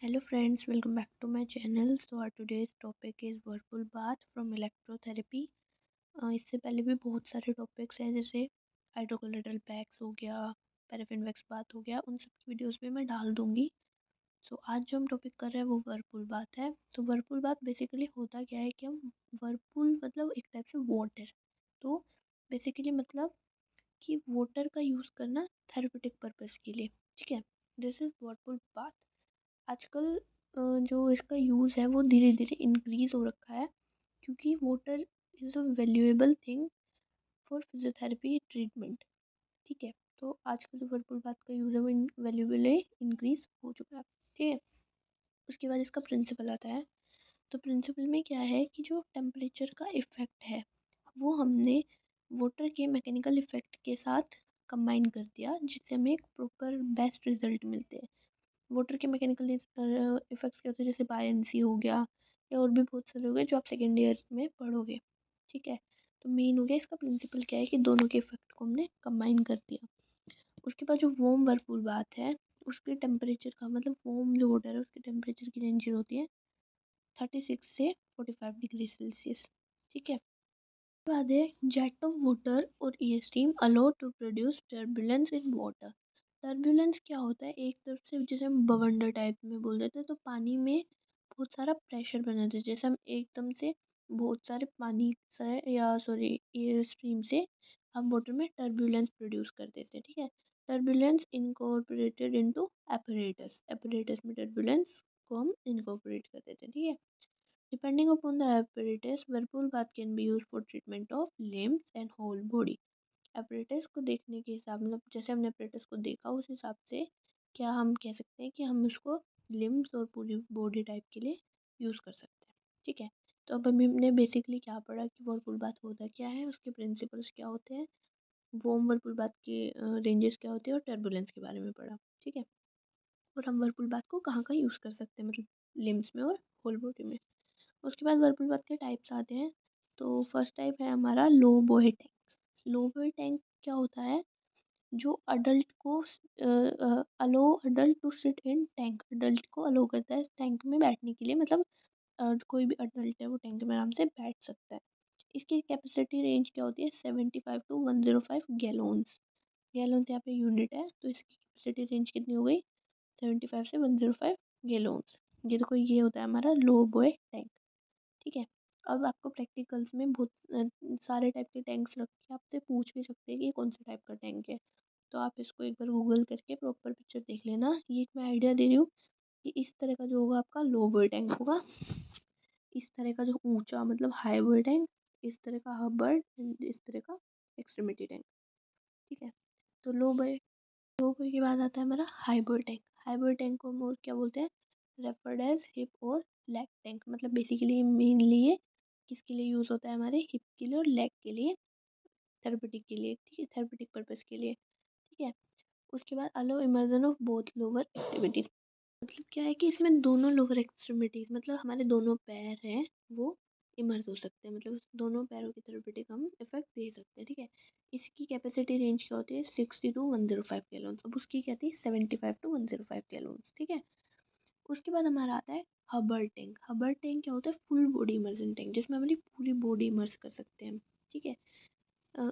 Hello friends, welcome back to my channel. So our today's topic is whirlpool bath from electrotherapy. इससे पहले भी बहुत सारे topics हैं जैसे हाइड्रोकोलोइडल पैक्स हो गया, पैराफिन वैक्स बाथ हो गया, उन सब की वीडियोस भी मैं डाल दूंगी। सो आज जो हम टॉपिक कर रहे हैं वो वर्लपूल बाथ है। तो वर्लपूल बाथ बेसिकली होता क्या है कि हम वर्लपूल मतलब एक टाइप से वाटर, तो बेसिकली मतलब कि वाटर का यूज़ करना थेरेपेटिक पर्पस के लिए। ठीक है, दिस इज़ वर्लपूल बाथ। आजकल जो इसका यूज़ है वो धीरे धीरे इंक्रीज़ हो रखा है क्योंकि water is a valuable thing for physiotherapy treatment. ठीक है, तो आजकल जो वर्लपूल बाथ का यूज़ है वो वैल्यूएबली इंक्रीज़ हो चुका है। ठीक है, उसके बाद इसका प्रिंसिपल आता है। तो प्रिंसिपल में क्या है कि जो टेम्परेचर का इफ़ेक्ट है वो हमने वाटर के मैकेनिकल इफ़ेक्ट के साथ कंबाइन कर दिया, जिससे हमें एक प्रॉपर बेस्ट रिजल्ट मिलते हैं। वाटर के मैकेनिकल इफेक्ट्स क्या होते हैं, जैसे बायंसी हो गया या और भी बहुत सारे हो गए जो आप सेकेंड ईयर में पढ़ोगे। ठीक है, तो मेन हो गया इसका प्रिंसिपल क्या है कि दोनों के इफेक्ट को हमने कंबाइन कर दिया। उसके बाद जो वार्म वर्लपूल बात है, उसके टेम्परेचर का मतलब वार्म जो वाटर है उसके टेम्परेचर की रेंज होती है 36 से 45 डिग्री सेल्सियस। ठीक है, बाद है जेट ऑफ वाटर और air steam allow to produce turbulence in water. Turbulence क्या होता है, एक तरफ से जैसे हम बवंडर टाइप में बोल देते हैं, तो पानी में बहुत सारा प्रेशर बना देते हैं। जैसे हम एकदम से बहुत सारे पानी से या सॉरी एयर स्ट्रीम से हम वाटर में टर्बुलेंस प्रोड्यूस कर देते हैं। ठीक है, turbulence incorporated into apparatus, apparatus में टर्बुलेंस को हम इनकॉर्पोरेट कर देते हैं। ठीक है, depending upon the apparatus, whirlpool bath can be used for treatment of limbs and whole body. apparatus को देखने के हिसाब मतलब जैसे हमने apparatus को देखा उस हिसाब से क्या हम कह सकते हैं कि हम उसको लिम्स और पूरी बॉडी टाइप के लिए यूज़ कर सकते हैं। ठीक है, तो अब हमने बेसिकली क्या पढ़ा कि whirlpool bath होता क्या है, उसके प्रिंसिपल्स क्या होते हैं, वार्म whirlpool bath के रेंजेस क्या होते हैं और टर्बुलेंस के बारे में पढ़ा। ठीक है, और हम whirlpool bath को कहाँ कहाँ यूज़ कर सकते हैं मतलब लिम्स में और होल बॉडी में। उसके बाद वर्लपूल बाथ के टाइप्स आते हैं। तो फर्स्ट टाइप है हमारा low boy tank. Low boy tank क्या होता है, जो अडल्ट को allow adult to sit in tank, adult को अलो करता है टैंक में बैठने के लिए, मतलब कोई भी अडल्ट है वो टैंक में आराम से बैठ सकता है। इसकी कैपेसिटी रेंज क्या होती है 75 to 105 गैलोन्स। गैलोन्स यहाँ पे यूनिट है, तो इसकी कैपेसिटी रेंज कितनी हो गई 75 से 105 गैलोन्स। ये देखो ये होता है हमारा लो बॉय टैंक। ठीक है, अब आपको प्रैक्टिकल्स में बहुत सारे टाइप के टैंक्स रख के आपसे पूछ भी सकते हैं कि ये कौन से टाइप का टैंक है। तो आप इसको एक बार गूगल करके प्रॉपर पिक्चर देख लेना। ये एक मैं आइडिया दे रही हूँ कि इस तरह का जो होगा आपका लो बॉय टैंक होगा, इस तरह का जो ऊंचा मतलब हाई बॉय टैंक, इस तरह का हबर्ड एंड इस तरह का एक्सट्रीमिटी टैंक। ठीक है, तो लो बॉय के बाद आता है हमारा high boy tank. High boy tank को हम और क्या बोलते हैं, रेफर्ड एज हिप और लेग टैंक। मतलब बेसिकली मेनली ये किसके लिए यूज़ होता है, हमारे हिप के लिए और लेग के लिए, थेरेपेटिक के लिए। ठीक है, थेरेपेटिक पर्पस के लिए। ठीक है, उसके बाद allow immersion of both lower activities. मतलब क्या है कि इसमें दोनों लोअर एक्सट्रीमिटीज़ मतलब हमारे दोनों पैर हैं वो इमर्ज हो सकते हैं, मतलब उस दोनों पैरों की थेरेपेटिक हम इफेक्ट दे सकते हैं। ठीक है, इसकी कैपेसिटी रेंज क्या होती है 60 to 105 गैलोन्स। अब उसकी क्या थी 75 to 105 गैलोन्स। ठीक है, उसके बाद हमारा आता है हबर्ड टैंक। हबर्ड टैंक क्या होता है फुल बॉडी इमर्जन टैंक, जिसमें हमारी पूरी बॉडी इमर्स कर सकते हैं। ठीक है,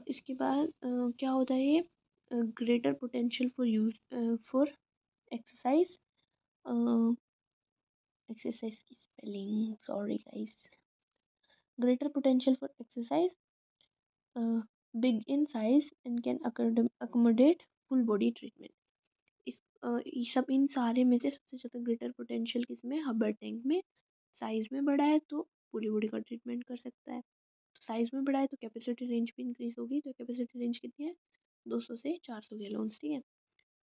इसके बाद क्या होता है ये greater potential for use for exercise. Exercise की spelling sorry guys, greater potential for exercise, big in size and can accommodate full body treatment. ये सब इन सारे में से सबसे ज़्यादा ग्रेटर पोटेंशियल किसमें, हबर्ड टैंक में। साइज़ में बड़ा है तो पूरी बॉडी का ट्रीटमेंट कर सकता है। तो साइज़ में बड़ा है तो कैपेसिटी रेंज भी इंक्रीज होगी। तो कैपेसिटी रेंज कितनी है 200 से 400 गैलोन्स। ठीक है,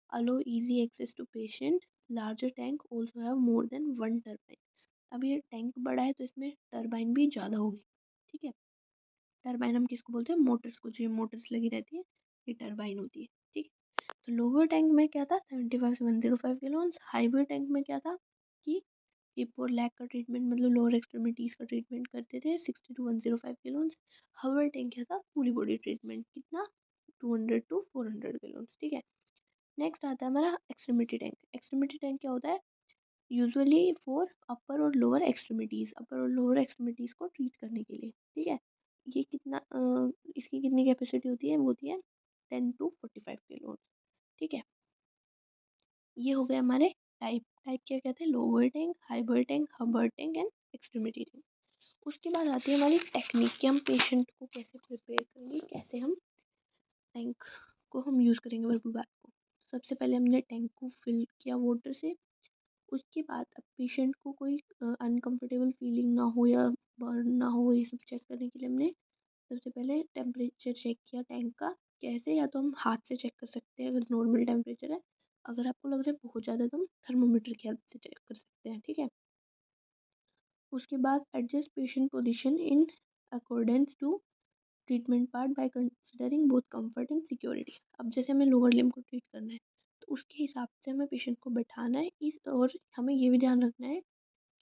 allow easy access to patient, larger tank also have more than one turbine. अब ये टैंक बड़ा है तो इसमें टर्बाइन भी ज़्यादा होगी। ठीक है, टर्बाइन हम किसको बोलते हैं, मोटर्स को, जो मोटर्स लगी रहती है ये टर्बाइन होती है। ठीक है, तो लोअर टैंक में क्या था 75 से 105 गैलोन्स। हाईवे टैंक में क्या था कि हिप और लेग का ट्रीटमेंट मतलब लोअर एक्सट्रीमिटीज़ का ट्रीटमेंट करते थे 60 to 105 गैलोन्स। हवर टैंक क्या था पूरी बॉडी ट्रीटमेंट, कितना 200 to 400 गैलोन्स। ठीक है, नेक्स्ट आता है हमारा एक्सट्रीमिटी टैंक। एक्सट्रीमिटी टैंक क्या होता है, यूजुअली फॉर अपर और लोअर एक्सट्रीमिटीज़ को ट्रीट करने के लिए, ठीक है। ये कितना इसकी कितनी कैपेसिटी होती है, वो होती है 10 to 45 किलो, ठीक है। ये हो गए हमारे टाइप। टाइप क्या कहते हैं, लोअर टैंक, हाइपर टैंक, हबर टैंक एंड एक्सट्रीमिटी टैंक। उसके बाद आती है हमारी टेक्निक कि हम पेशेंट को कैसे प्रिपेयर करेंगे, कैसे हम टैंक को हम यूज़ करेंगे वर्बल बाथ को। सबसे पहले हमने टैंक को फिल किया वाटर से। उसके बाद अब पेशेंट को कोई अनकंफर्टेबल फीलिंग ना हो या बर्न ना हो, ये सब चेक करने के लिए हमने सबसे पहले टेम्परेचर चेक किया टैंक का। कैसे, या तो हम हाथ से चेक कर सकते हैं अगर नॉर्मल टेम्परेचर है, अगर आपको लग रहा है बहुत ज़्यादा तो हम थर्मोमीटर की हेल्प से चेक कर सकते हैं, ठीक है। उसके बाद adjust patient position in accordance to treatment part by considering both comfort and security. अब जैसे हमें लोअर लिम्ब को ट्रीट करना है तो उसके हिसाब से हमें पेशेंट को बैठाना है इस, और हमें ये भी ध्यान रखना है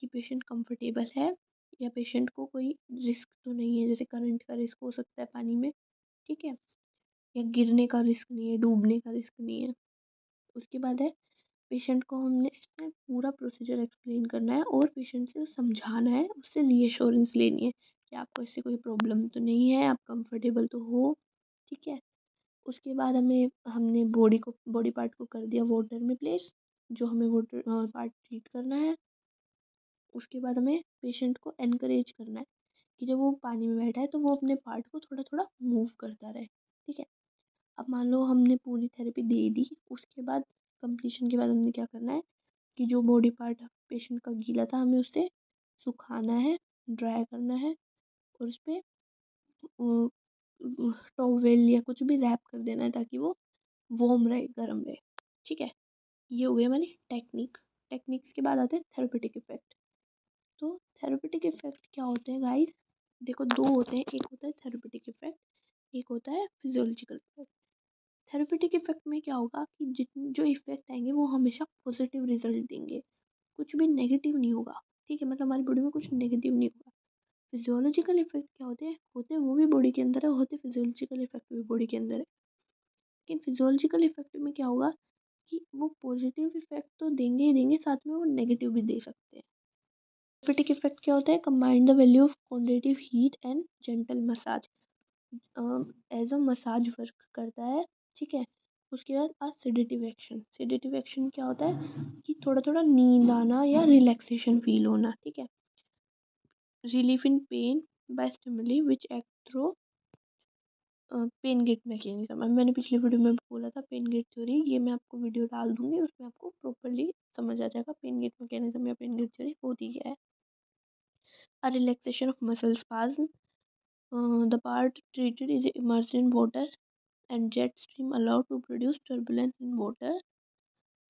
कि पेशेंट कंफर्टेबल है या पेशेंट को कोई रिस्क तो नहीं है, जैसे करंट का रिस्क हो सकता है पानी में, ठीक है, या गिरने का रिस्क नहीं है, डूबने का रिस्क नहीं है। उसके बाद है पेशेंट को हमने इसमें पूरा प्रोसीजर एक्सप्लेन करना है और पेशेंट से समझाना है, उससे रीअश्योरेंस लेनी है कि आपको इससे कोई प्रॉब्लम तो नहीं है, आप कंफर्टेबल तो हो, ठीक है। उसके बाद हमने बॉडी पार्ट को कर दिया वाटर में प्लेस, जो हमें वाटर पार्ट ट्रीट करना है। उसके बाद हमें पेशेंट को एनकरेज करना है कि जब वो पानी में बैठा है तो वो अपने पार्ट को थोड़ा थोड़ा मूव करता रहे, ठीक है। अब मान लो हमने पूरी थेरेपी दे दी, उसके बाद कंप्लीशन के बाद हमने क्या करना है कि जो बॉडी पार्ट पेशेंट का गीला था हमें उसे सुखाना है, ड्राई करना है, और उस पर टॉवेल या कुछ भी रैप कर देना है ताकि वो वार्म रहे, गर्म रहे, ठीक है। ये हो गई हमारी टेक्निक। टेक्निक्स के बाद आते हैं थेरेपेटिक इफेक्ट। तो थेरेपेटिक इफेक्ट क्या होते हैं गाइस, देखो दो होते हैं, एक होता है थेरेपेटिक इफेक्ट, एक होता है फिजियोलॉजिकल इफेक्ट। थेरेपेटिक इफेक्ट में क्या होगा कि जितने जो इफेक्ट आएंगे वो हमेशा पॉजिटिव रिजल्ट देंगे, कुछ भी नेगेटिव नहीं होगा, ठीक है, मतलब हमारी बॉडी में कुछ नेगेटिव नहीं होगा। फिजियोलॉजिकल इफेक्ट क्या होते हैं वो भी बॉडी के अंदर है, होते फिजियोलॉजिकल इफेक्ट भी बॉडी के अंदर है। लेकिन फिजियोलॉजिकल इफेक्ट में क्या होगा कि वो पॉजिटिव इफेक्ट तो देंगे ही देंगे, साथ में वो नेगेटिव भी दे सकते हैं। थेरेपेटिक इफेक्ट क्या होता है, combine the value of quantitative heat and gentle massage, as a massage work करता है, ठीक है। उसके बाद सेडेटिव एक्शन। सेडेटिव एक्शन क्या होता है कि थोड़ा थोड़ा नींद आना या रिलैक्सेशन फील होना, ठीक है। Relief in pain by stimuli which act through pain gate mechanism. अब मैंने पिछली वीडियो में बोला था पेन गेट थ्योरी, ये मैं आपको वीडियो डाल दूंगी, उसमें आपको प्रॉपरली समझ आ जाएगा पेन गेट मैकेनिज्म या पेन गेट थ्योरी होती क्या है। अ relaxation of muscle spasm, the part treated is immersed in water and jet stream allowed to produce turbulence in water।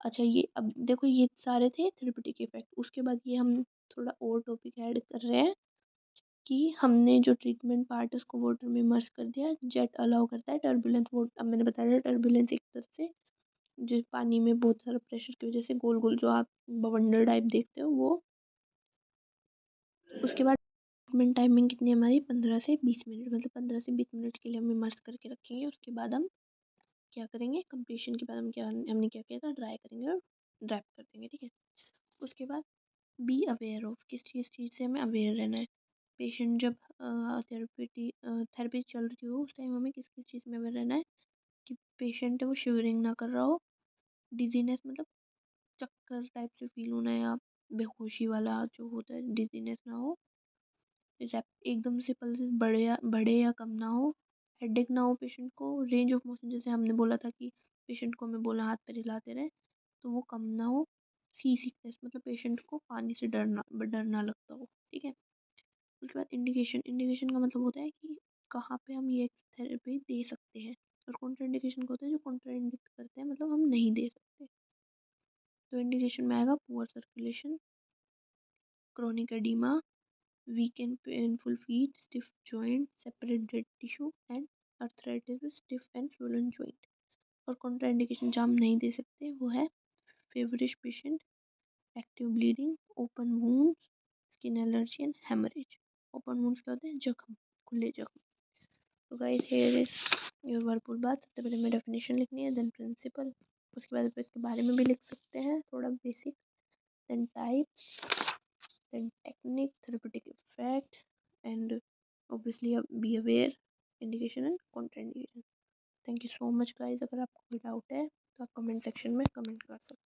अच्छा, ये अब देखो ये सारे थे थेरेपेटिक इफेक्ट। उसके बाद ये हम थोड़ा और टॉपिक ऐड कर रहे हैं कि हमने जो ट्रीटमेंट पार्ट है उसको वाटर में इमर्स कर दिया, जेट अलाउ करता है टर्बुलेंस। वो अब मैंने बताया टर्बुलेंस एक तरह से जो पानी में बहुत सारा प्रेशर की वजह से गोल गोल जो आप बवंडर टाइप देखते हो वो। उसके बाद ट्रीटमेंट टाइमिंग कितनी है हमारी, 15 से 20 मिनट, मतलब 15 से 20 मिनट के लिए हम इमर्स करके रखेंगे। उसके बाद हम क्या करेंगे, कंप्लीशन के बाद हमने क्या किया था, ड्राई करेंगे और ड्रैप कर देंगे, ठीक है। उसके बाद बी अवेयर ऑफ, किस चीज़ से हमें अवेयर रहना है। पेशेंट जब थेरेपी चल रही हो उस टाइम हमें किस किस चीज़ में अवेयर रहना है कि पेशेंट है वो शिवरिंग ना कर रहा हो, डिजीनेस मतलब चक्कर टाइप से फील होना, या बेहोशी वाला जो होता है डिजीनेस ना हो, एकदम से पल्सेस बढ़े या कम ना हो, हेडेक ना हो पेशेंट को, रेंज ऑफ मोशन जैसे हमने बोला था कि पेशेंट को हमें बोला हाथ पैर हिलाते रहे तो वो कम ना हो, सी सिकनेस मतलब पेशेंट को पानी से डरना लगता हो, ठीक है। उसके बाद इंडिकेशन। इंडिकेशन का मतलब होता है कि कहाँ पे हम ये थेरेपी दे सकते हैं, और कॉन्ट्रा इंडिकेशन का होता है जो कॉन्ट्रा इंडिकेट करते हैं, मतलब हम नहीं दे सकते। तो इंडिकेशन में आएगा poor circulation, chronic oedema, weak and painful feet, stiff joint, separate dead tissue and arthritis with stiff and swollen joint। और कॉन्ट्राइंडिकेशन जहाँ हम नहीं दे सकते वो है feverish patient, active bleeding, open wounds, skin allergy and haemorrhage. Open wounds क्या होते हैं, जख्म, खुले जख्म। तो guys here is your verbal बात। सबसे पहले हमें डेफिनेशन लिखनी है, देन प्रिंसिपल, उसके बाद इसके बारे में भी लिख सकते हैं थोड़ा basic, then types, then technique, therapeutic effect, and obviously be aware, indication and contraindication. Thank you so much guys. अगर आपको कोई डाउट है तो आप कमेंट सेक्शन में कमेंट कर सकते हैं।